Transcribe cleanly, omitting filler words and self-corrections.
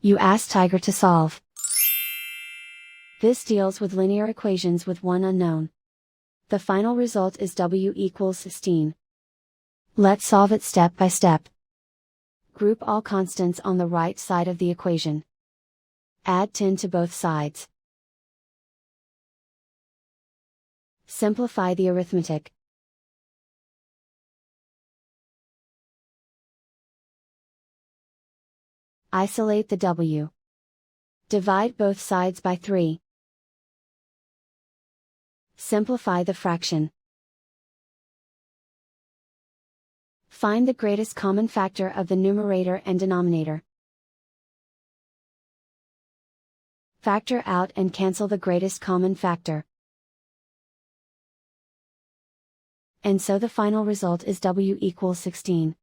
You ask Tiger to solve. This deals with linear equations with one unknown. The final result is w equals 16. Let's solve it step by step. Group all constants on the right side of the equation. Add 10 to both sides. Simplify the arithmetic. Isolate the w. Divide both sides by 3. Simplify the fraction. Find the greatest common factor of the numerator and denominator. Factor out and cancel the greatest common factor. And so the final result is w equals 16.